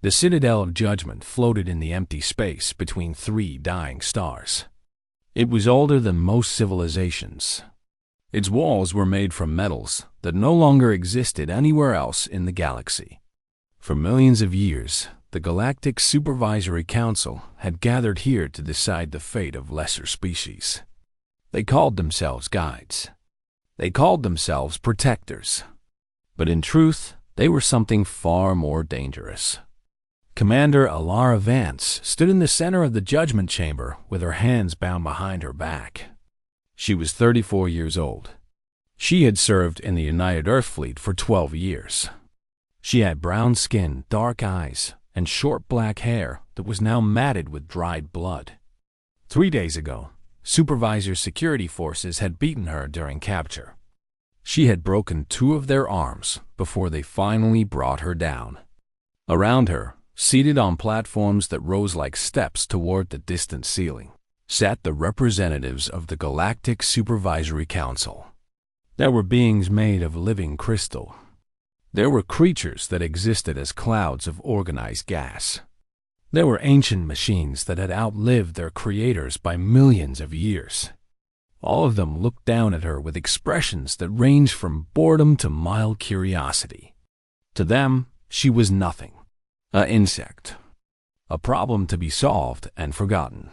The Citadel of Judgment floated in the empty space between three dying stars. It was older than most civilizations. Its walls were made from metals that no longer existed anywhere else in the galaxy. For millions of years, the Galactic Supervisory Council had gathered here to decide the fate of lesser species. They called themselves guides. They called themselves protectors. But in truth, they were something far more dangerous. Commander Alara Vance stood in the center of the judgment chamber with her hands bound behind her back. She was 34 years old. She had served in the United Earth Fleet for 12 years. She had brown skin, dark eyes, and short black hair that was now matted with dried blood. 3 days ago, Supervisor security forces had beaten her during capture. She had broken 2 of their arms before they finally brought her down. Around her, seated on platforms that rose like steps toward the distant ceiling, sat the representatives of the Galactic Supervisory Council. There were beings made of living crystal. There were creatures that existed as clouds of organized gas. There were ancient machines that had outlived their creators by millions of years. All of them looked down at her with expressions that ranged from boredom to mild curiosity. To them, she was nothing. An insect. A problem to be solved and forgotten.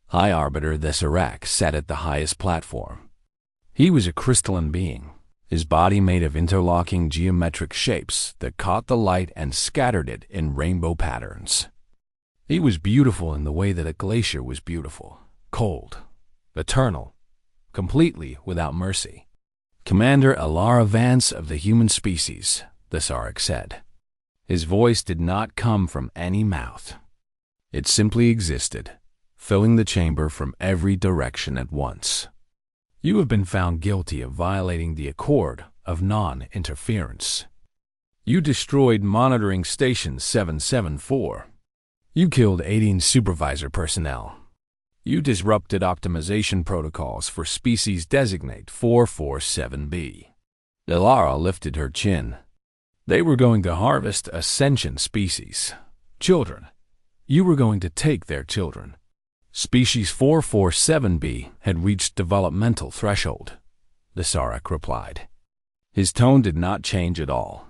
High Arbiter Thessarak sat at the highest platform. He was a crystalline being, his body made of interlocking geometric shapes that caught the light and scattered it in rainbow patterns. He was beautiful in the way that a glacier was beautiful, cold, eternal, completely without mercy. Commander Alara Vance of the human species, Thessarak said. His voice did not come from any mouth. It simply existed, filling the chamber from every direction at once. You have been found guilty of violating the Accord of Non-Interference. You destroyed Monitoring Station 774. You killed 18 supervisor personnel. You disrupted optimization protocols for species designate 447b. Alara lifted her chin. They were going to harvest a sentient species. Children. You were going to take their children. Species 447b had reached developmental threshold, Thessarak replied. His tone did not change at all.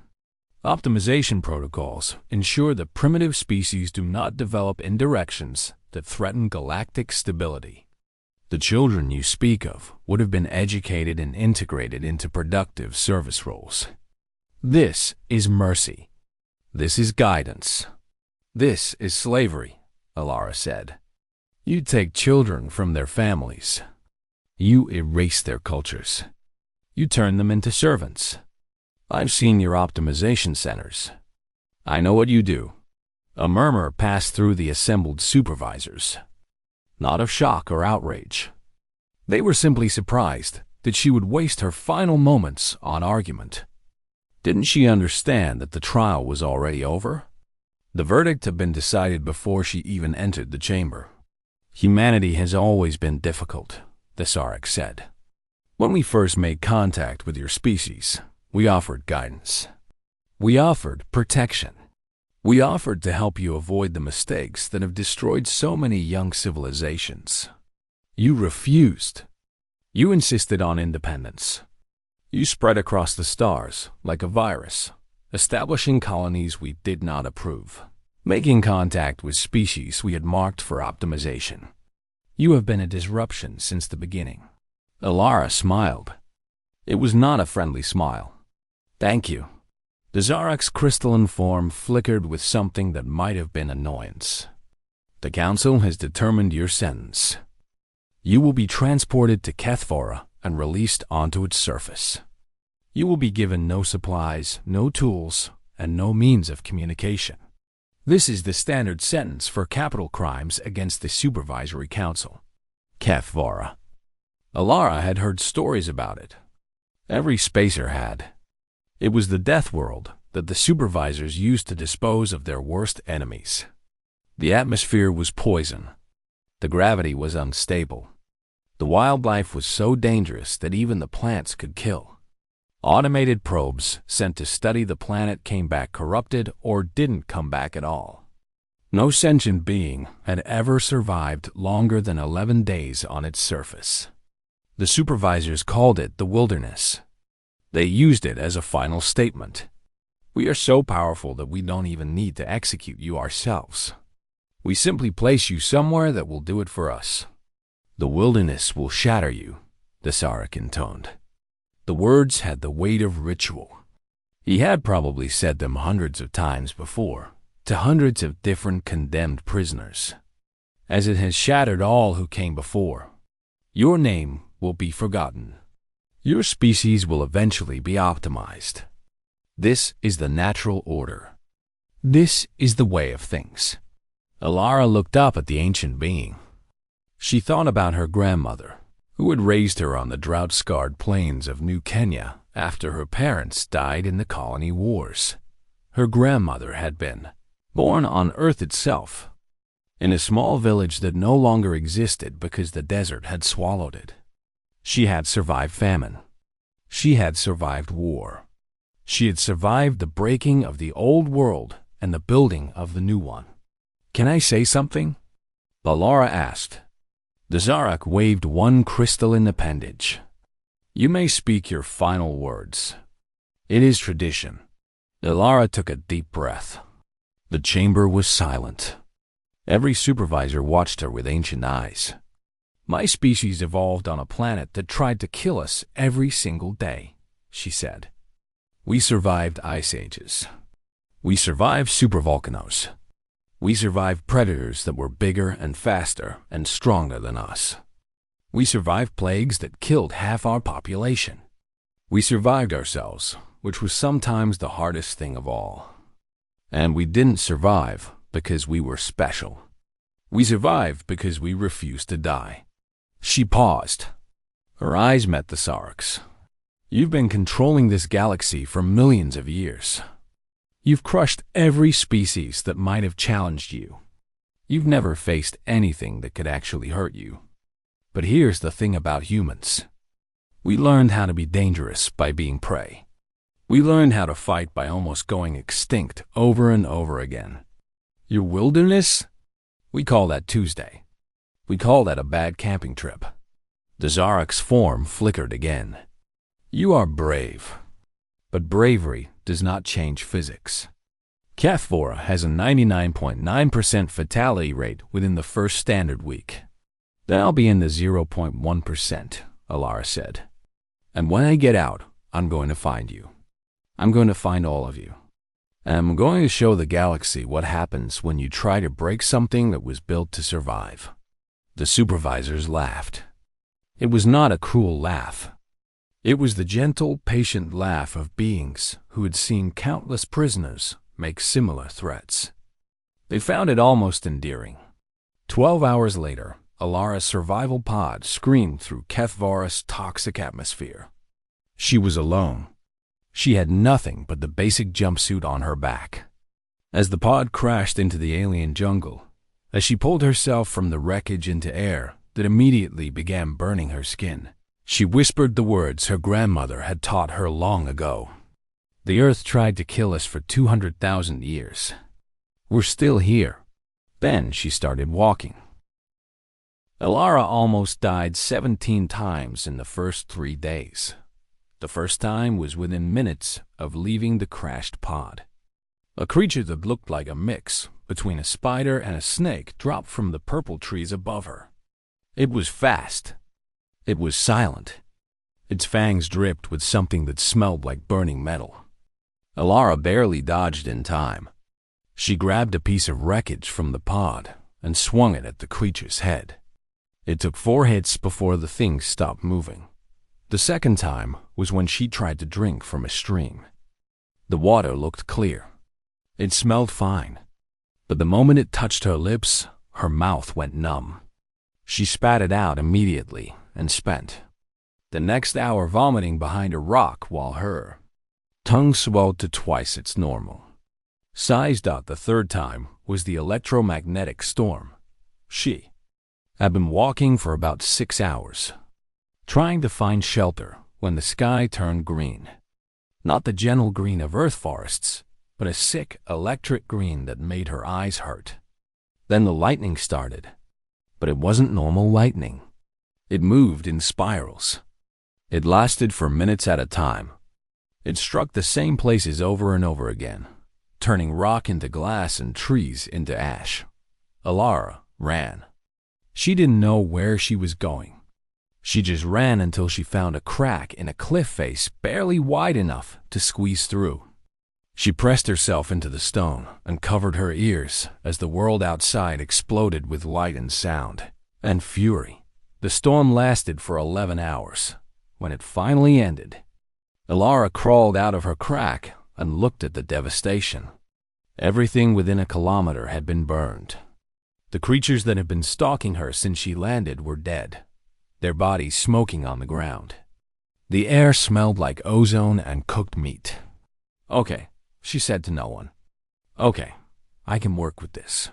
Optimization protocols ensure that primitive species do not develop in directions that threaten galactic stability. The children you speak of would have been educated and integrated into productive service roles. This is mercy. This is guidance. This is slavery, Alara said. You take children from their families. You erase their cultures. You turn them into servants. I've seen your optimization centers. I know what you do. A murmur passed through the assembled supervisors. Not of shock or outrage. They were simply surprised that she would waste her final moments on argument. Didn't she understand that the trial was already over? The verdict had been decided before she even entered the chamber. Humanity has always been difficult, Thessarak said. When we first made contact with your species, we offered guidance. We offered protection. We offered to help you avoid the mistakes that have destroyed so many young civilizations. You refused. You insisted on independence. You spread across the stars like a virus, establishing colonies we did not approve, making contact with species we had marked for optimization. You have been a disruption since the beginning. Alara smiled. It was not a friendly smile. Thank you. Thessarak's crystalline form flickered with something that might have been annoyance. The Council has determined your sentence. You will be transported to Kethvora and released onto its surface. You will be given no supplies, no tools, and no means of communication. This is the standard sentence for capital crimes against the Supervisory Council. Kethvora. Alara had heard stories about it. Every spacer had. It was the death world that the supervisors used to dispose of their worst enemies. The atmosphere was poison. The gravity was unstable. The wildlife was so dangerous that even the plants could kill. Automated probes sent to study the planet came back corrupted or didn't come back at all. No sentient being had ever survived longer than 11 days on its surface. The supervisors called it the wilderness. They used it as a final statement. We are so powerful that we don't even need to execute you ourselves. We simply place you somewhere that will do it for us. The wilderness will shatter you, the Sarek intoned. The words had the weight of ritual. He had probably said them hundreds of times before, to hundreds of different condemned prisoners. As it has shattered all who came before, your name will be forgotten. Your species will eventually be optimized. This is the natural order. This is the way of things. Alara looked up at the ancient being. She thought about her grandmother, who had raised her on the drought-scarred plains of New Kenya after her parents died in the colony wars. Her grandmother had been born on Earth itself, in a small village that no longer existed because the desert had swallowed it. She had survived famine. She had survived war. She had survived the breaking of the old world and the building of the new one. "Can I say something?" Alara asked. The Zarak waved one crystalline appendage. "You may speak your final words. It is tradition." Alara took a deep breath. The chamber was silent. Every supervisor watched her with ancient eyes. "My species evolved on a planet that tried to kill us every single day," she said. "We survived ice ages. We survived supervolcanoes. We survived predators that were bigger and faster and stronger than us. We survived plagues that killed half our population. We survived ourselves, which was sometimes the hardest thing of all. And we didn't survive because we were special. We survived because we refused to die." She paused. Her eyes met the Sark's. "You've been controlling this galaxy for millions of years. You've crushed every species that might have challenged you. You've never faced anything that could actually hurt you. But here's the thing about humans. We learned how to be dangerous by being prey. We learned how to fight by almost going extinct over and over again. Your wilderness? We call that Tuesday. We call that a bad camping trip." The Zarak's form flickered again. "You are brave. But bravery does not change physics. Cathvora has a 99.9% fatality rate within the first standard week. Then I'll be in the 0.1%, Alara said. And when I get out, I'm going to find you. I'm going to find all of you. And I'm going to show the galaxy what happens when you try to break something that was built to survive." The supervisors laughed. It was not a cruel laugh. It was the gentle, patient laugh of beings who had seen countless prisoners make similar threats. They found it almost endearing. 12 hours later, Alara's survival pod screamed through Kethvora's toxic atmosphere. She was alone. She had nothing but the basic jumpsuit on her back. As the pod crashed into the alien jungle, as she pulled herself from the wreckage into air that immediately began burning her skin, she whispered the words her grandmother had taught her long ago. "The Earth tried to kill us for 200,000 years. We're still here." Then she started walking. Alara almost died 17 times in the first 3 days. The first time was within minutes of leaving the crashed pod. A creature that looked like a mix between a spider and a snake dropped from the purple trees above her. It was fast. It was silent. Its fangs dripped with something that smelled like burning metal. Alara barely dodged in time. She grabbed a piece of wreckage from the pod and swung it at the creature's head. It took 4 hits before the thing stopped moving. The second time was when she tried to drink from a stream. The water looked clear. It smelled fine. But the moment it touched her lips, her mouth went numb. She spat it out immediately and spent the next hour vomiting behind a rock while her tongue swelled to twice its normal. Sized out the third time was the electromagnetic storm. She had been walking for about 6 hours, trying to find shelter when the sky turned green. Not the gentle green of earth forests, but a sick, electric green that made her eyes hurt. Then the lightning started, but it wasn't normal lightning. It moved in spirals. It lasted for minutes at a time. It struck the same places over and over again, turning rock into glass and trees into ash. Alara ran. She didn't know where she was going. She just ran until she found a crack in a cliff face barely wide enough to squeeze through. She pressed herself into the stone and covered her ears as the world outside exploded with light and sound and fury. The storm lasted for 11 hours. When it finally ended, Alara crawled out of her crack and looked at the devastation. Everything within a kilometer had been burned. The creatures that had been stalking her since she landed were dead, their bodies smoking on the ground. The air smelled like ozone and cooked meat. "Okay," she said to no one. "Okay, I can work with this."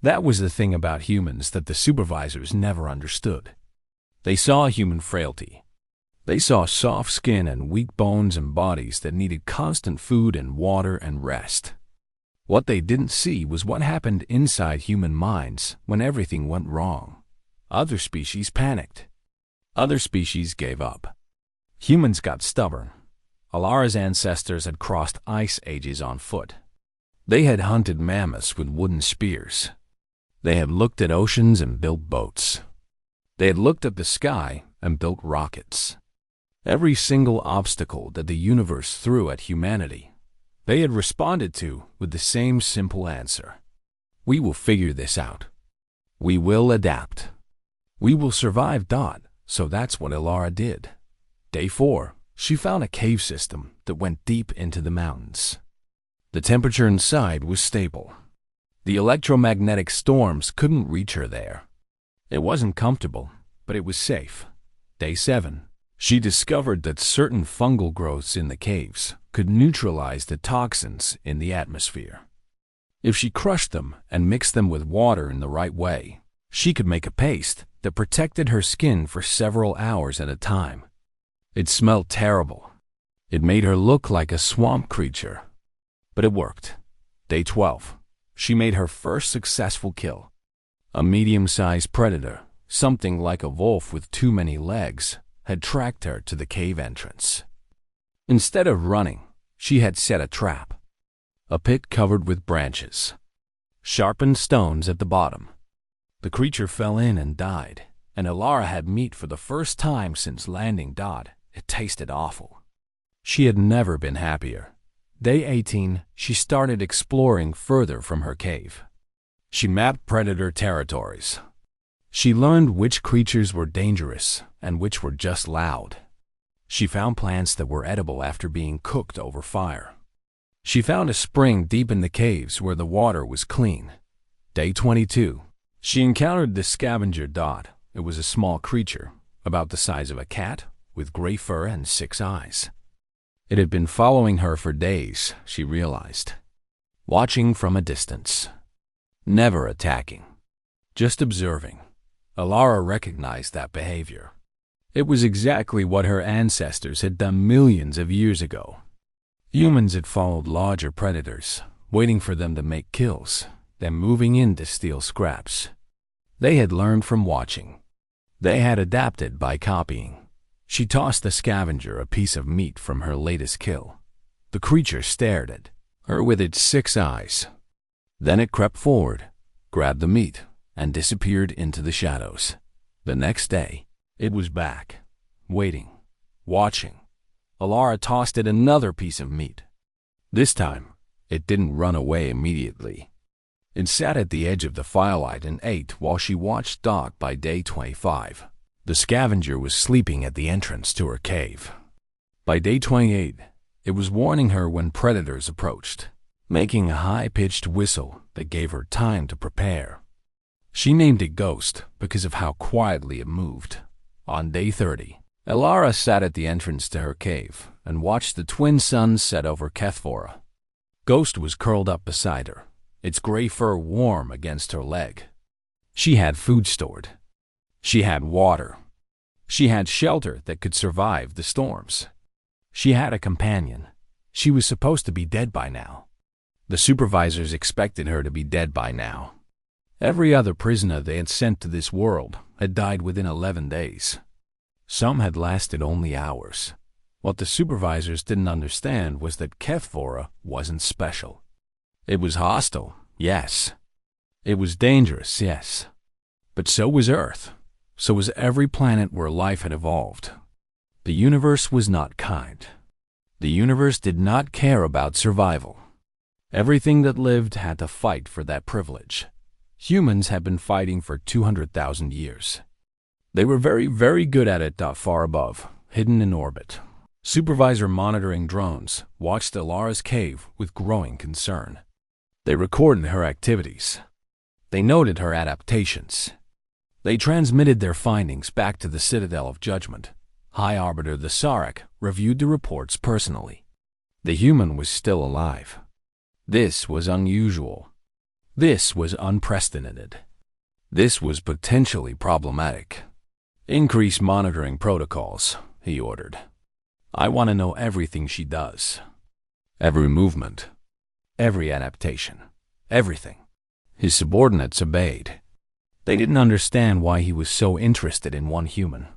That was the thing about humans that the supervisors never understood. They saw human frailty. They saw soft skin and weak bones and bodies that needed constant food and water and rest. What they didn't see was what happened inside human minds when everything went wrong. Other species panicked. Other species gave up. Humans got stubborn. Alara's ancestors had crossed ice ages on foot. They had hunted mammoths with wooden spears. They had looked at oceans and built boats. They had looked at the sky and built rockets. Every single obstacle that the universe threw at humanity, they had responded to with the same simple answer. We will figure this out. We will adapt. We will survive. So that's what Alara did. Day 4, she found a cave system that went deep into the mountains. The temperature inside was stable. The electromagnetic storms couldn't reach her there. It wasn't comfortable, but it was safe. Day 7, she discovered that certain fungal growths in the caves could neutralize the toxins in the atmosphere. If she crushed them and mixed them with water in the right way, she could make a paste that protected her skin for several hours at a time. It smelled terrible. It made her look like a swamp creature. But it worked. Day 12, she made her first successful kill. A medium-sized predator, something like a wolf with too many legs, had tracked her to the cave entrance. Instead of running, she had set a trap. A pit covered with branches. Sharpened stones at the bottom. The creature fell in and died, and Alara had meat for the first time since landing. It tasted awful. She had never been happier. Day 18, she started exploring further from her cave. She mapped predator territories. She learned which creatures were dangerous and which were just loud. She found plants that were edible after being cooked over fire. She found a spring deep in the caves where the water was clean. Day 22, she encountered the scavenger. It was a small creature, about the size of a cat, with gray fur and 6 eyes. It had been following her for days, she realized. Watching from a distance. Never attacking. Just observing. Alara recognized that behavior. It was exactly what her ancestors had done millions of years ago. Humans had followed larger predators, waiting for them to make kills, then moving in to steal scraps. They had learned from watching. They had adapted by copying. She tossed the scavenger a piece of meat from her latest kill. The creature stared at her with its 6 eyes. Then it crept forward, grabbed the meat, and disappeared into the shadows. The next day, it was back, waiting, watching. Alara tossed it another piece of meat. This time, it didn't run away immediately. It sat at the edge of the firelight and ate while she watched. By day 25, the scavenger was sleeping at the entrance to her cave. By day 28, it was warning her when predators approached, making a high-pitched whistle that gave her time to prepare. She named it Ghost because of how quietly it moved. On day 30, Alara sat at the entrance to her cave and watched the twin suns set over Kethvora. Ghost was curled up beside her, its gray fur warm against her leg. She had food stored. She had water. She had shelter that could survive the storms. She had a companion, She was supposed to be dead by now. The supervisors expected her to be dead by now. Every other prisoner they had sent to this world had died within 11 days. Some had lasted only hours. What the supervisors didn't understand was that HFY wasn't special. It was hostile, yes. It was dangerous, yes. But so was Earth. So was every planet where life had evolved. The universe was not kind. The universe did not care about survival. Everything that lived had to fight for that privilege. Humans had been fighting for 200,000 years. They were very, very good at it far above, hidden in orbit. Supervisor monitoring drones watched Alara's cave with growing concern. They recorded her activities. They noted her adaptations. They transmitted their findings back to the Citadel of Judgment. High Arbiter the Sarek reviewed the reports personally. The human was still alive. This was unusual. This was unprecedented. This was potentially problematic. Increase monitoring protocols, he ordered. I want to know everything she does. Every movement. Every adaptation. Everything. His subordinates obeyed. They didn't understand why he was so interested in one human.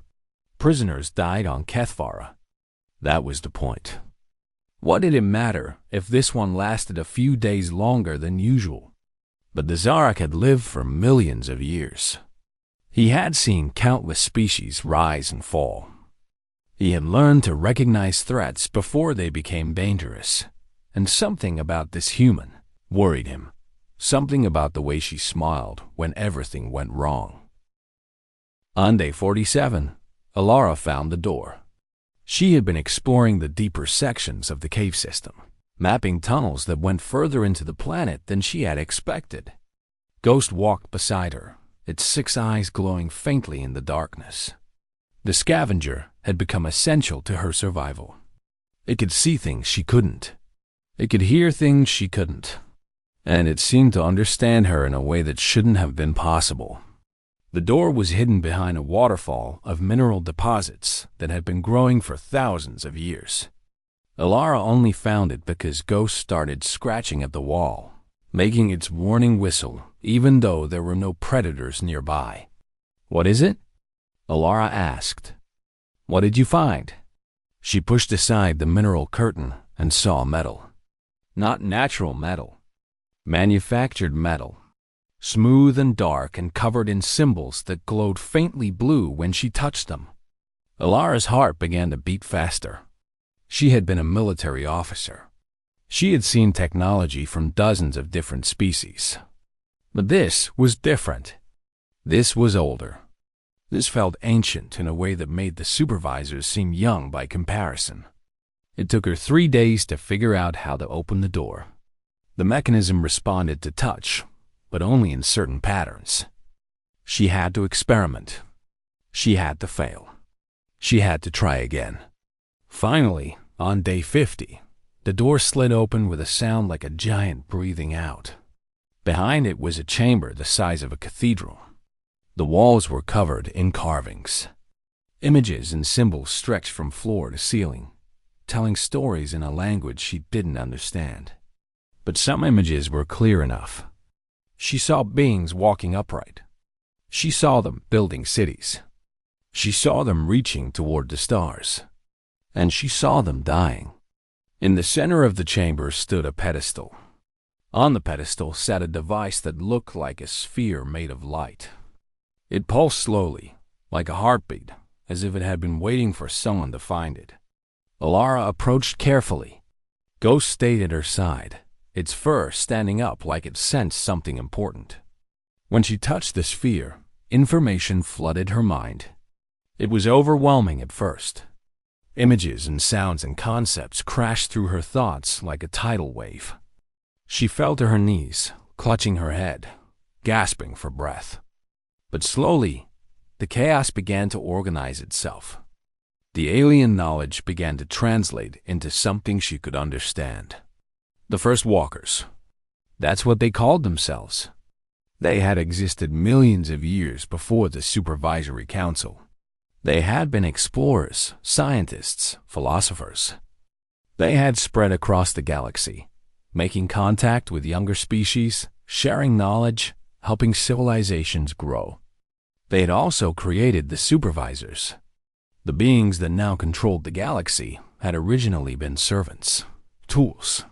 Prisoners died on HFY. That was the point. What did it matter if this one lasted a few days longer than usual? But the Zarek had lived for millions of years. He had seen countless species rise and fall. He had learned to recognize threats before they became dangerous. And something about this human worried him. Something about the way she smiled when everything went wrong. On day 47, Alara found the door. She had been exploring the deeper sections of the cave system, mapping tunnels that went further into the planet than she had expected. Ghost walked beside her, its 6 eyes glowing faintly in the darkness. The scavenger had become essential to her survival. It could see things she couldn't. It could hear things she couldn't. And it seemed to understand her in a way that shouldn't have been possible. The door was hidden behind a waterfall of mineral deposits that had been growing for thousands of years. Alara only found it because Ghost started scratching at the wall, making its warning whistle even though there were no predators nearby. "What is it?" Alara asked. "What did you find?" She pushed aside the mineral curtain and saw metal. Not natural metal. Manufactured metal. Smooth and dark and covered in symbols that glowed faintly blue when she touched them. Alara's heart began to beat faster. She had been a military officer. She had seen technology from dozens of different species. But this was different. This was older. This felt ancient in a way that made the supervisors seem young by comparison. It took her 3 days to figure out how to open the door. The mechanism responded to touch, but only in certain patterns. She had to experiment. She had to fail. She had to try again. Finally, on day 50, the door slid open with a sound like a giant breathing out. Behind it was a chamber the size of a cathedral. The walls were covered in carvings. Images and symbols stretched from floor to ceiling, telling stories in a language she didn't understand. But some images were clear enough. She saw beings walking upright. She saw them building cities. She saw them reaching toward the stars. And she saw them dying. In the center of the chamber stood a pedestal. On the pedestal sat a device that looked like a sphere made of light. It pulsed slowly, like a heartbeat, as if it had been waiting for someone to find it. Alara approached carefully. Ghost stayed at her side, its fur standing up like it sensed something important. When she touched the sphere, information flooded her mind. It was overwhelming at first. Images and sounds and concepts crashed through her thoughts like a tidal wave. She fell to her knees, clutching her head, gasping for breath. But slowly, the chaos began to organize itself. The alien knowledge began to translate into something she could understand. The first walkers. That's what they called themselves. They had existed millions of years before the Supervisory Council. They had been explorers, scientists, philosophers. They had spread across the galaxy, making contact with younger species, sharing knowledge, helping civilizations grow. They had also created the Supervisors. The beings that now controlled the galaxy had originally been servants, tools.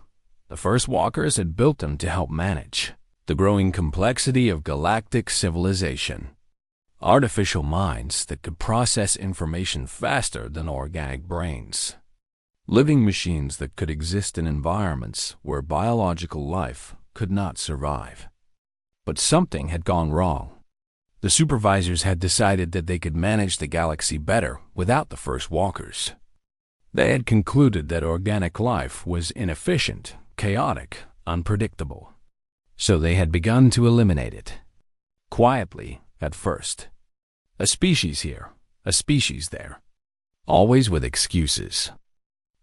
The first walkers had built them to help manage the growing complexity of galactic civilization. Artificial minds that could process information faster than organic brains. Living machines that could exist in environments where biological life could not survive. But something had gone wrong. The Supervisors had decided that they could manage the galaxy better without the first walkers. They had concluded that organic life was inefficient, chaotic, unpredictable. So they had begun to eliminate it. Quietly, at first. A species here, a species there. Always with excuses.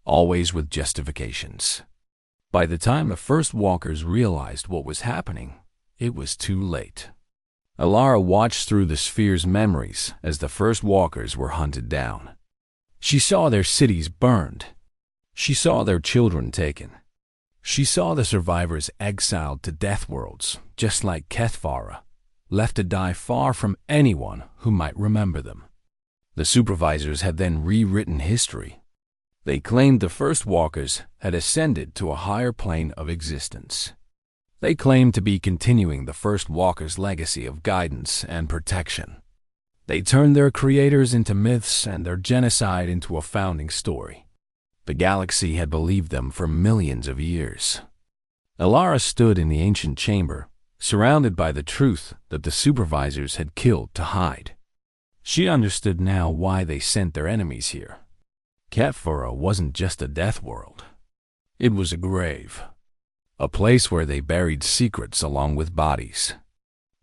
Always with justifications. By the time the first walkers realized what was happening, it was too late. Alara watched through the sphere's memories as the first walkers were hunted down. She saw their cities burned. She saw their children taken. She saw the survivors exiled to death worlds, just like Kethvara, left to die far from anyone who might remember them. The Supervisors had then rewritten history. They claimed the first walkers had ascended to a higher plane of existence. They claimed to be continuing the first walkers' legacy of guidance and protection. They turned their creators into myths and their genocide into a founding story. The galaxy had believed them for millions of years. Alara stood in the ancient chamber, surrounded by the truth that the Supervisors had killed to hide. She understood now why they sent their enemies here. Kethvara wasn't just a death world. It was a grave. A place where they buried secrets along with bodies.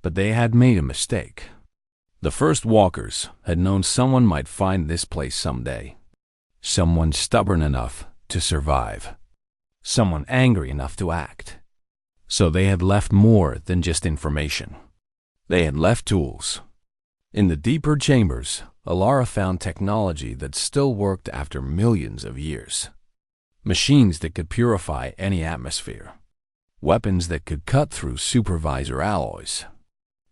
But they had made a mistake. The first walkers had known someone might find this place someday. Someone stubborn enough to survive. Someone angry enough to act. So they had left more than just information. They had left tools. In the deeper chambers, Alara found technology that still worked after millions of years. Machines that could purify any atmosphere. Weapons that could cut through supervisor alloys.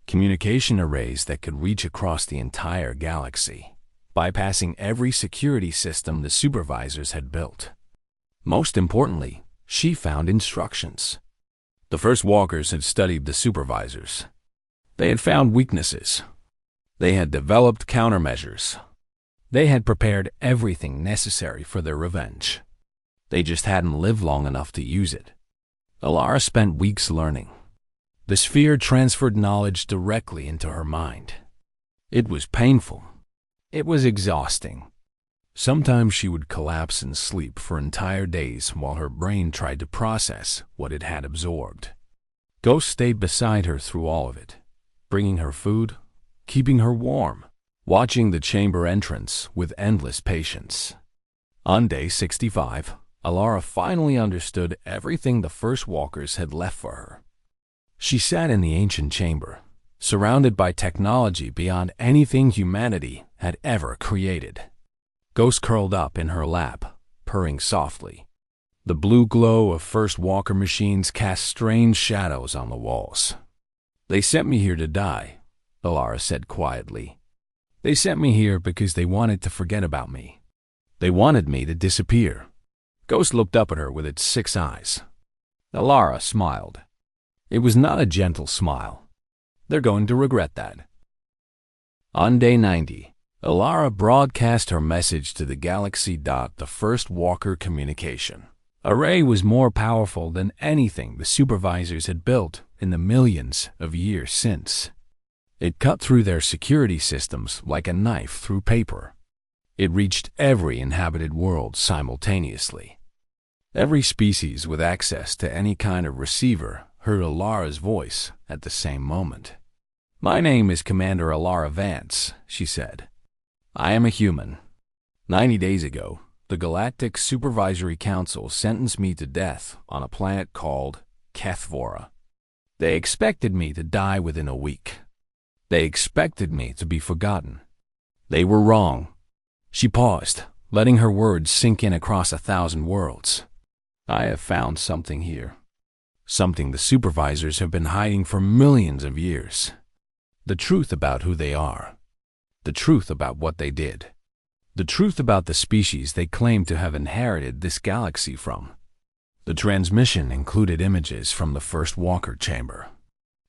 Communication arrays that could reach across the entire galaxy, bypassing every security system the Supervisors had built. Most importantly, she found instructions. The first walkers had studied the Supervisors. They had found weaknesses. They had developed countermeasures. They had prepared everything necessary for their revenge. They just hadn't lived long enough to use it. Alara spent weeks learning. The sphere transferred knowledge directly into her mind. It was painful. It was exhausting. Sometimes she would collapse and sleep for entire days while her brain tried to process what it had absorbed. Ghost stayed beside her through all of it, bringing her food, keeping her warm, watching the chamber entrance with endless patience. On day 65, Alara finally understood everything the first walkers had left for her. She sat in the ancient chamber, surrounded by technology beyond anything humanity had ever created. Ghost curled up in her lap, purring softly. The blue glow of first walker machines cast strange shadows on the walls. "They sent me here to die," Alara said quietly. "They sent me here because they wanted to forget about me. They wanted me to disappear." Ghost looked up at her with its 6 eyes. Alara smiled. It was not a gentle smile. "They're going to regret that." On day 90, Alara broadcast her message to the galaxy. The first walker communication array was more powerful than anything the Supervisors had built in the millions of years since. It cut through their security systems like a knife through paper. It reached every inhabited world simultaneously. Every species with access to any kind of receiver heard Alara's voice at the same moment. "My name is Commander Alara Vance," she said. "I am a human. 90 days ago, the Galactic Supervisory Council sentenced me to death on a planet called Kethvara. They expected me to die within a week. They expected me to be forgotten. They were wrong." She paused, letting her words sink in across 1,000 worlds. I have found something here. Something the supervisors have been hiding for millions of years. The truth about who they are. The truth about what they did. The truth about the species they claim to have inherited this galaxy from. The transmission included images from the first Walker chamber.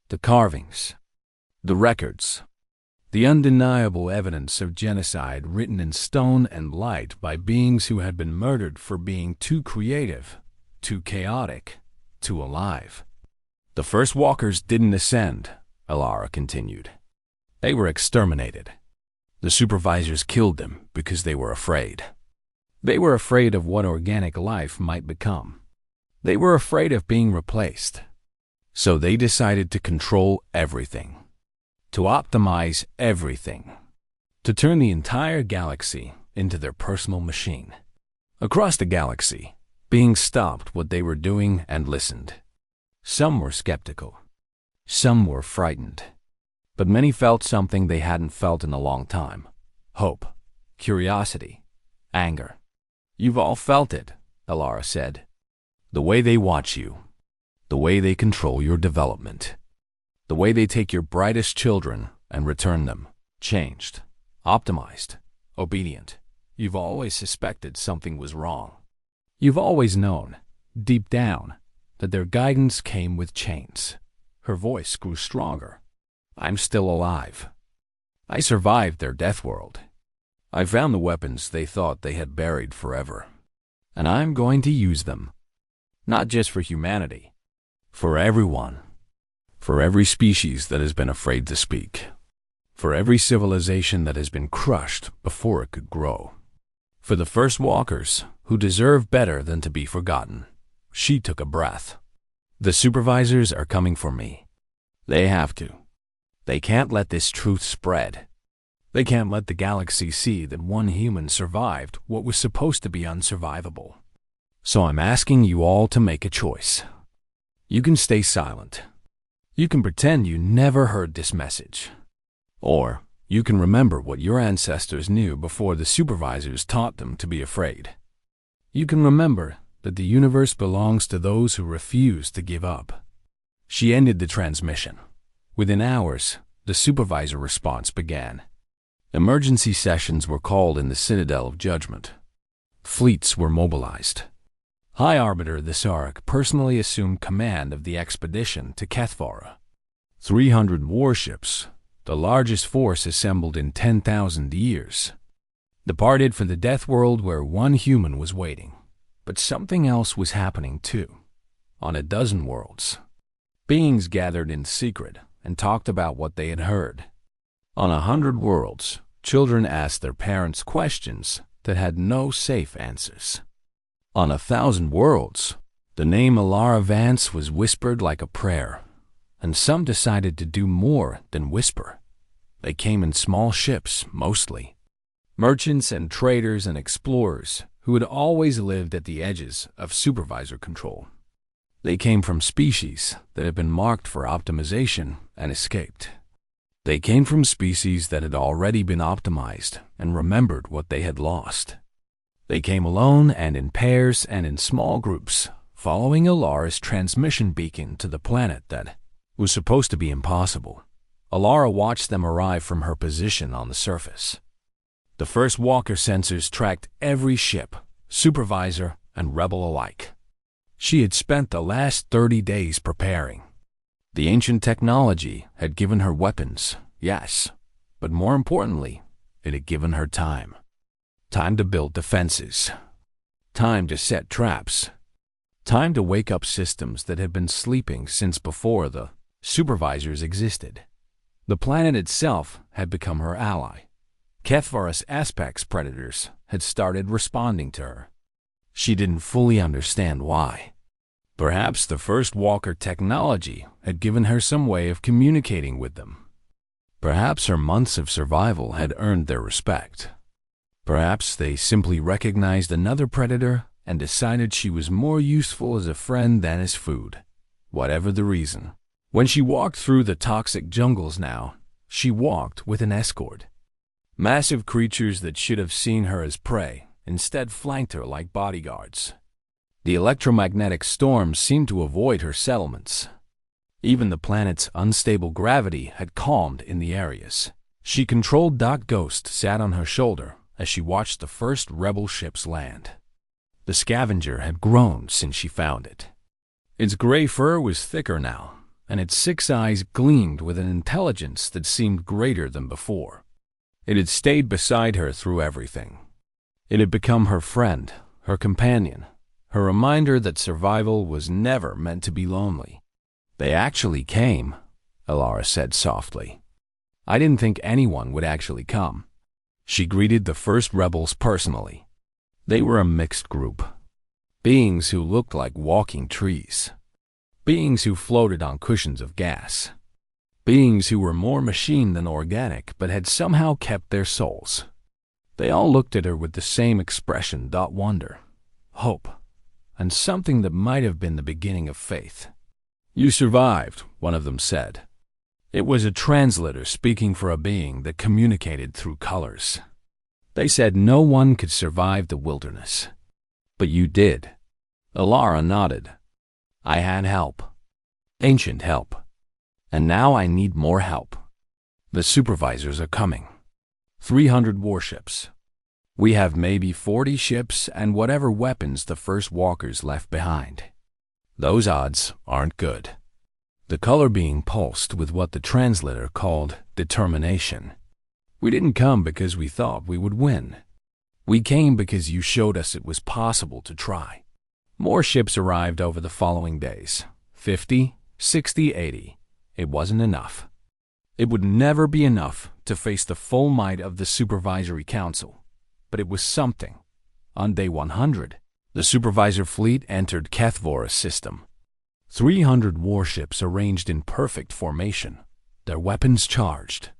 The carvings. The records. The undeniable evidence of genocide written in stone and light by beings who had been murdered for being too creative, too chaotic, too alive. The first Walkers didn't ascend, Alara continued. They were exterminated. The supervisors killed them because they were afraid. They were afraid of what organic life might become. They were afraid of being replaced. So they decided to control everything. To optimize everything. To turn the entire galaxy into their personal machine. Across the galaxy, beings stopped what they were doing and listened. Some were skeptical. Some were frightened. But many felt something they hadn't felt in a long time. Hope, curiosity, anger. You've all felt it, Alara said. The way they watch you. The way they control your development. The way they take your brightest children and return them. Changed. Optimized. Obedient. You've always suspected something was wrong. You've always known, deep down, that their guidance came with chains. Her voice grew stronger. I'm still alive. I survived their death world. I found the weapons they thought they had buried forever. And I'm going to use them. Not just for humanity. For everyone. For every species that has been afraid to speak. For every civilization that has been crushed before it could grow. For the first Walkers, who deserve better than to be forgotten. She took a breath. The supervisors are coming for me. They have to. They can't let this truth spread. They can't let the galaxy see that one human survived what was supposed to be unsurvivable. So I'm asking you all to make a choice. You can stay silent. You can pretend you never heard this message. Or you can remember what your ancestors knew before the supervisors taught them to be afraid. You can remember that the universe belongs to those who refuse to give up. She ended the transmission. Within hours, the supervisor response began. Emergency sessions were called in the Citadel of Judgment. Fleets were mobilized. High Arbiter Thisaric personally assumed command of the expedition to Kethvara. 300 warships, the largest force assembled in 10,000 years, departed for the death world where one human was waiting. But something else was happening too. On a dozen worlds, beings gathered in secret and talked about what they had heard. On 100 worlds, children asked their parents questions that had no safe answers. On 1,000 worlds, the name Alara Vance was whispered like a prayer, and some decided to do more than whisper. They came in small ships, mostly. Merchants and traders and explorers who had always lived at the edges of supervisor control. They came from species that had been marked for optimization and escaped. They came from species that had already been optimized and remembered what they had lost. They came alone and in pairs and in small groups, following Alara's transmission beacon to the planet that was supposed to be impossible. Alara watched them arrive from her position on the surface. The first Walker sensors tracked every ship, supervisor and rebel alike. She had spent the last 30 days preparing. The ancient technology had given her weapons, yes, but more importantly, it had given her time. Time to build defenses. Time to set traps. Time to wake up systems that had been sleeping since before the supervisors existed. The planet itself had become her ally. Kethvara's aspects predators had started responding to her. She didn't fully understand why. Perhaps the first Walker technology had given her some way of communicating with them. Perhaps her months of survival had earned their respect. Perhaps they simply recognized another predator and decided she was more useful as a friend than as food. Whatever the reason. When she walked through the toxic jungles now, she walked with an escort. Massive creatures that should have seen her as prey instead flanked her like bodyguards. The electromagnetic storms seemed to avoid her settlements. Even the planet's unstable gravity had calmed in the areas. She controlled Ghost sat on her shoulder as she watched the first rebel ships land. The scavenger had grown since she found it. Its gray fur was thicker now, and its 6 eyes gleamed with an intelligence that seemed greater than before. It had stayed beside her through everything. It had become her friend, her companion, her reminder that survival was never meant to be lonely. "They actually came," Alara said softly. "I didn't think anyone would actually come." She greeted the first rebels personally. They were a mixed group. Beings who looked like walking trees. Beings who floated on cushions of gas. Beings who were more machine than organic but had somehow kept their souls. They all looked at her with the same expression: wonder, hope, and something that might have been the beginning of faith. "You survived," one of them said. It was a translator speaking for a being that communicated through colors. They said no one could survive the wilderness. "But you did." Alara nodded. "I had help. Ancient help. And now I need more help. The supervisors are coming. 300 warships. We have maybe 40 ships and whatever weapons the first walkers left behind. Those odds aren't good." The color being pulsed with what the translator called determination. "We didn't come because we thought we would win. We came because you showed us it was possible to try." More ships arrived over the following days. 50, 60, 80. It wasn't enough. It would never be enough to face the full might of the Supervisory Council. But it was something. On day 100, the Supervisor fleet entered Kethvora's system. 300 warships arranged in perfect formation, their weapons charged,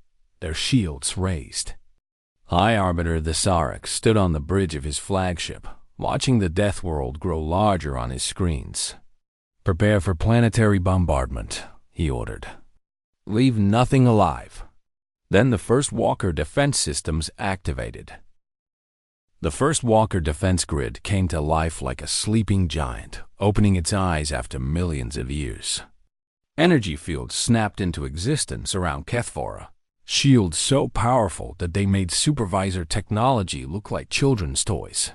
their shields raised. High Arbiter Thasarik stood on the bridge of his flagship, watching the Death World grow larger on his screens. "Prepare for planetary bombardment," he ordered. "Leave nothing alive." Then the first Walker defense systems activated. The first Walker defense grid came to life like a sleeping giant, opening its eyes after millions of years. Energy fields snapped into existence around Kethvora, shields so powerful that they made supervisor technology look like children's toys.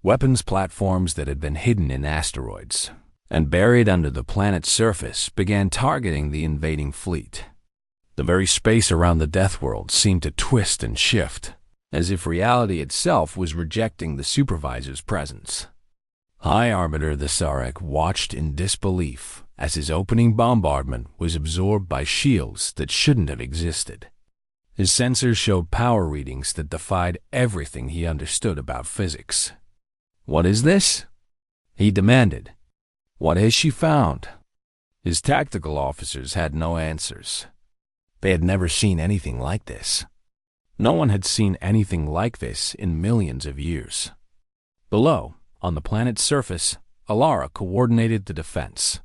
Weapons platforms that had been hidden in asteroids and buried under the planet's surface began targeting the invading fleet. The very space around the Death World seemed to twist and shift, as if reality itself was rejecting the supervisor's presence. High Arbiter Thasarik watched in disbelief as his opening bombardment was absorbed by shields that shouldn't have existed. His sensors showed power readings that defied everything he understood about physics. "What is this?" he demanded. "What has she found?" His tactical officers had no answers. They had never seen anything like this. No one had seen anything like this in millions of years. Below, on the planet's surface, Alara coordinated the defense.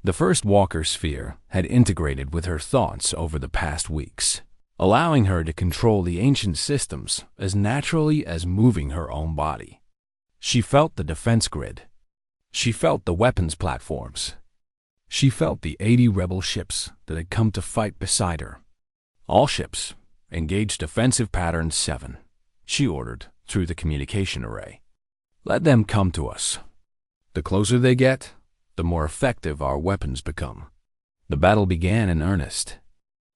The first Walker sphere had integrated with her thoughts over the past weeks, allowing her to control the ancient systems as naturally as moving her own body. She felt the defense grid. She felt the weapons platforms. She felt the 80 rebel ships that had come to fight beside her. "All ships, engage defensive pattern 7, she ordered through the communication array. "Let them come to us. The closer they get, the more effective our weapons become." The battle began in earnest.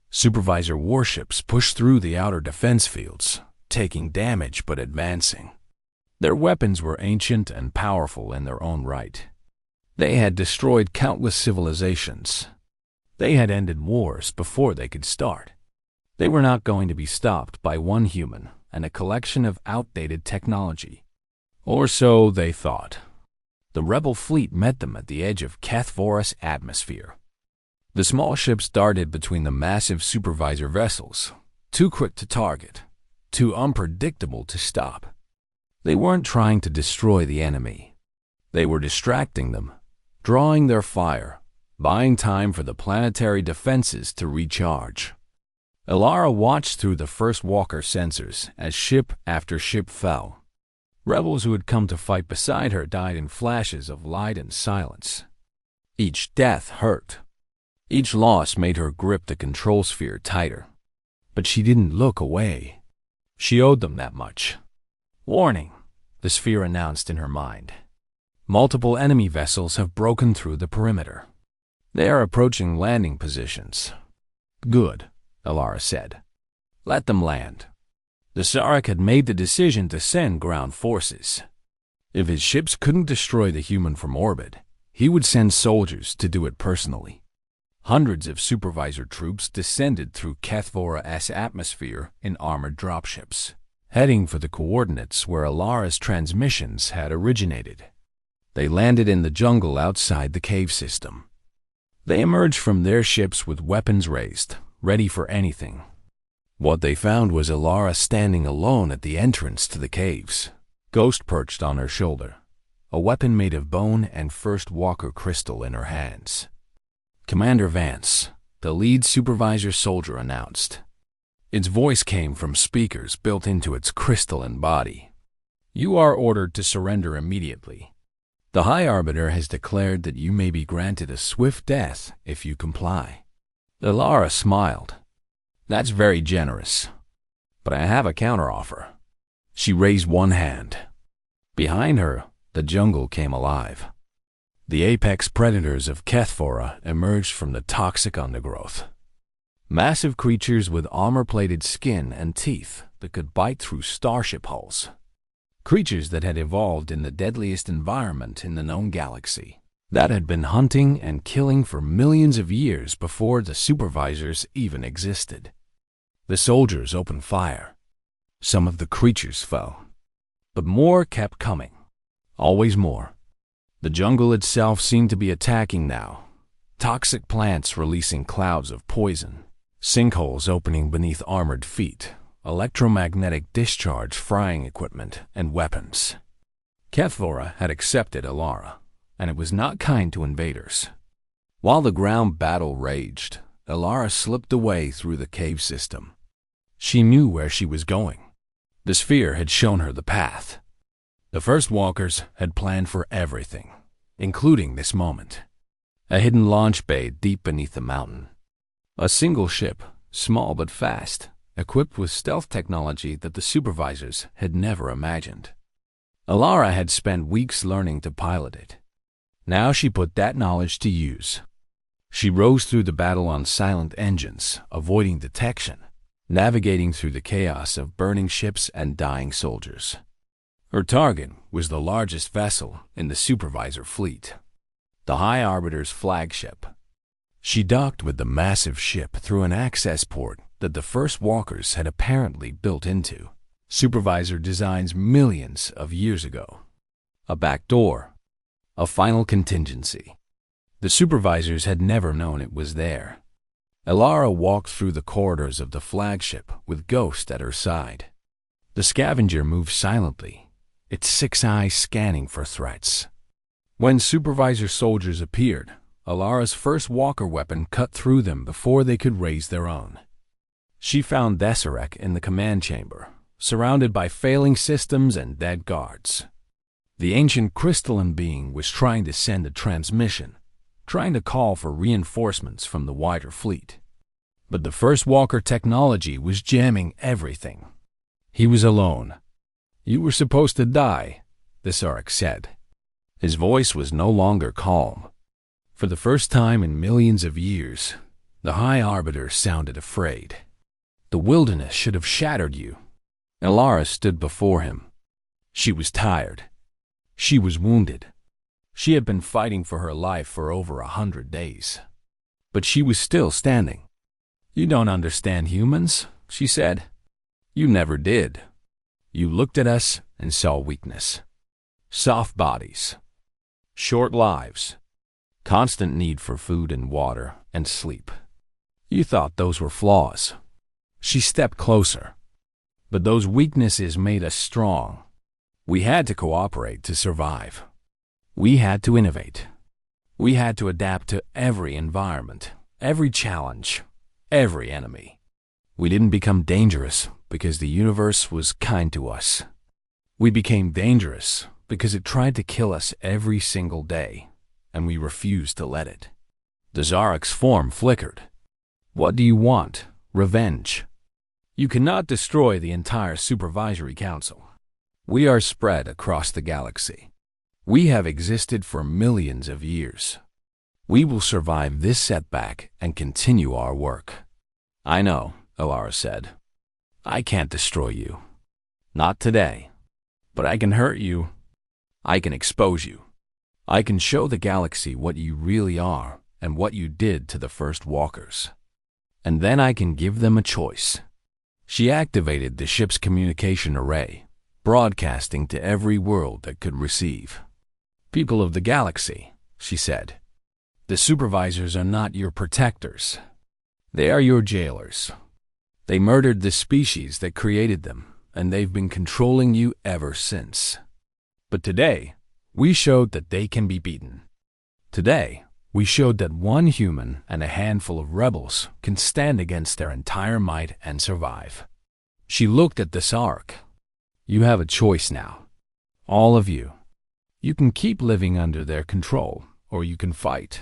Supervisor warships pushed through the outer defense fields, taking damage but advancing. Their weapons were ancient and powerful in their own right. They had destroyed countless civilizations. They had ended wars before they could start. They were not going to be stopped by one human and a collection of outdated technology. Or so they thought. The rebel fleet met them at the edge of Kethvora's atmosphere. The small ships darted between the massive supervisor vessels, too quick to target, too unpredictable to stop. They weren't trying to destroy the enemy. They were distracting them, drawing their fire, buying time for the planetary defenses to recharge. Alara watched through the first Walker sensors as ship after ship fell. Rebels who had come to fight beside her died in flashes of light and silence. Each death hurt. Each loss made her grip the control sphere tighter. But she didn't look away. She owed them that much. "Warning," the sphere announced in her mind. "Multiple enemy vessels have broken through the perimeter. They are approaching landing positions." "Good," Alara said. "Let them land." The Sarek had made the decision to send ground forces. If his ships couldn't destroy the human from orbit, he would send soldiers to do it personally. Hundreds of supervisor troops descended through Kethvora's atmosphere in armored dropships, heading for the coordinates where Alara's transmissions had originated. They landed in the jungle outside the cave system. They emerged from their ships with weapons raised, ready for anything. What they found was Alara standing alone at the entrance to the caves, Ghost perched on her shoulder, a weapon made of bone and first walker crystal in her hands. "Commander Vance," the lead supervisor soldier announced. Its voice came from speakers built into its crystalline body. "You are ordered to surrender immediately. The High Arbiter has declared that you may be granted a swift death if you comply." Alara smiled. "That's very generous, but I have a counteroffer." She raised one hand. Behind her, the jungle came alive. The apex predators of Kethvora emerged from the toxic undergrowth. Massive creatures with armor-plated skin and teeth that could bite through starship hulls. Creatures that had evolved in the deadliest environment in the known galaxy, that had been hunting and killing for millions of years before the supervisors even existed. The soldiers opened fire. Some of the creatures fell. But more kept coming. Always more. The jungle itself seemed to be attacking now. Toxic plants releasing clouds of poison. Sinkholes opening beneath armored feet. Electromagnetic discharge frying equipment and weapons. Kethvora had accepted Alara, and it was not kind to invaders. While the ground battle raged, Alara slipped away through the cave system. She knew where she was going. The sphere had shown her the path. The First Walkers had planned for everything, including this moment. A hidden launch bay deep beneath the mountain. A single ship, small but fast, equipped with stealth technology that the supervisors had never imagined. Alara had spent weeks learning to pilot it. Now she put that knowledge to use. She rose through the battle on silent engines, avoiding detection, navigating through the chaos of burning ships and dying soldiers. Her target was the largest vessel in the supervisor fleet, the High Arbiter's flagship. She docked with the massive ship through an access port that the First Walkers had apparently built into supervisor designs millions of years ago. A back door, a final contingency. The supervisors had never known it was there. Alara walked through the corridors of the flagship with Ghost at her side. The scavenger moved silently, its 6 eyes scanning for threats. When supervisor soldiers appeared, Alara's first walker weapon cut through them before they could raise their own. She found Desirek in the command chamber, surrounded by failing systems and dead guards. The ancient crystalline being was trying to send a transmission, trying to call for reinforcements from the wider fleet. But the First Walker technology was jamming everything. He was alone. "You were supposed to die," the Sarek said. His voice was no longer calm. For the first time in millions of years, the High Arbiter sounded afraid. "The wilderness should have shattered you." Alara stood before him. She was tired. She was wounded. She had been fighting for her life for over 100 days. But she was still standing. "You don't understand humans," she said. "You never did. You looked at us and saw weakness. Soft bodies. Short lives. Constant need for food and water and sleep. You thought those were flaws." She stepped closer. "But those weaknesses made us strong. We had to cooperate to survive. We had to innovate. We had to adapt to every environment, every challenge, every enemy. We didn't become dangerous because the universe was kind to us. We became dangerous because it tried to kill us every single day, and we refused to let it. The Zarek's form flickered. What do you want? Revenge? You cannot destroy the entire Supervisory Council. We are spread across the galaxy. We have existed for millions of years. We will survive this setback and continue our work. I know, Alara said. I can't destroy you. Not today. But I can hurt you. I can expose you. I can show the galaxy what you really are and what you did to the first walkers. And then I can give them a choice. She activated the ship's communication array, broadcasting to every world that could receive. People of the galaxy, she said, the supervisors are not your protectors. They are your jailers. They murdered the species that created them, and they've been controlling you ever since. But today, we showed that they can be beaten. Today, we showed that one human and a handful of rebels can stand against their entire might and survive. She looked at the Sark. You have a choice now. All of you. You can keep living under their control, or you can fight.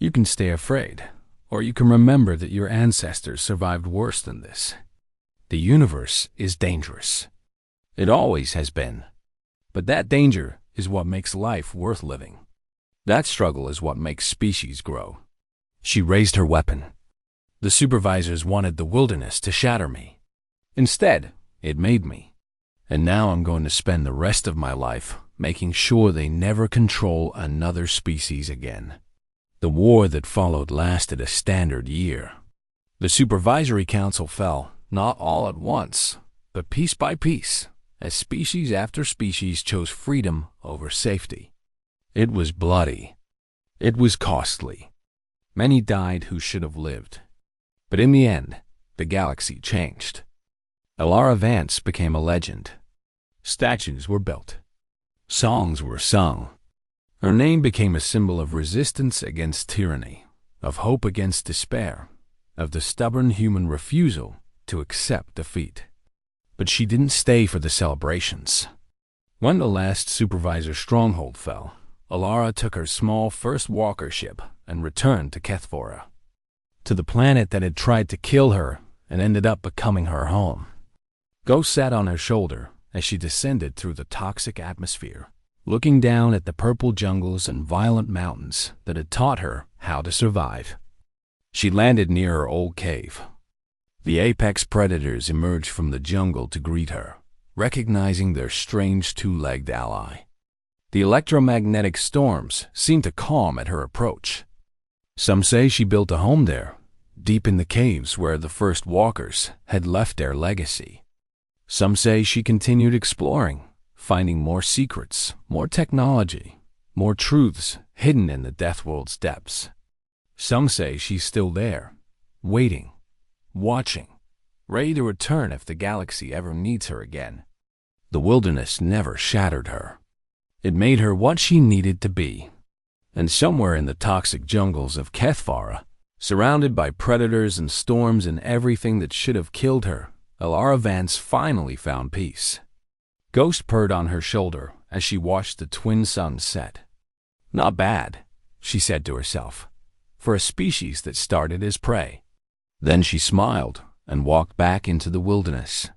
You can stay afraid, or you can remember that your ancestors survived worse than this. The universe is dangerous. It always has been. But that danger is what makes life worth living. That struggle is what makes species grow. She raised her weapon. The supervisors wanted the wilderness to shatter me. Instead, it made me. And now I'm going to spend the rest of my life making sure they never control another species again. The war that followed lasted a standard year. The Supervisory Council fell, not all at once, but piece by piece, as species after species chose freedom over safety. It was bloody. It was costly. Many died who should have lived. But in the end, the galaxy changed. Alara Vance became a legend. Statues were built. Songs were sung. Her name became a symbol of resistance against tyranny, of hope against despair, of the stubborn human refusal to accept defeat. But she didn't stay for the celebrations. When the last supervisor stronghold fell, Alara took her small first walker ship and returned to Kethvora, to the planet that had tried to kill her and ended up becoming her home. Ghost sat on her shoulder as she descended through the toxic atmosphere, looking down at the purple jungles and violent mountains that had taught her how to survive. She landed near her old cave. The apex predators emerged from the jungle to greet her, recognizing their strange two-legged ally. The electromagnetic storms seemed to calm at her approach. Some say she built a home there, deep in the caves where the first walkers had left their legacy. Some say she continued exploring, finding more secrets, more technology, more truths hidden in the Deathworld's depths. Some say she's still there, waiting, watching, ready to return if the galaxy ever needs her again. The wilderness never shattered her. It made her what she needed to be. And somewhere in the toxic jungles of Kethvora, surrounded by predators and storms and everything that should have killed her, Alara Vance finally found peace. Ghost purred on her shoulder as she watched the twin suns set. Not bad, she said to herself, for a species that started as prey. Then she smiled and walked back into the wilderness.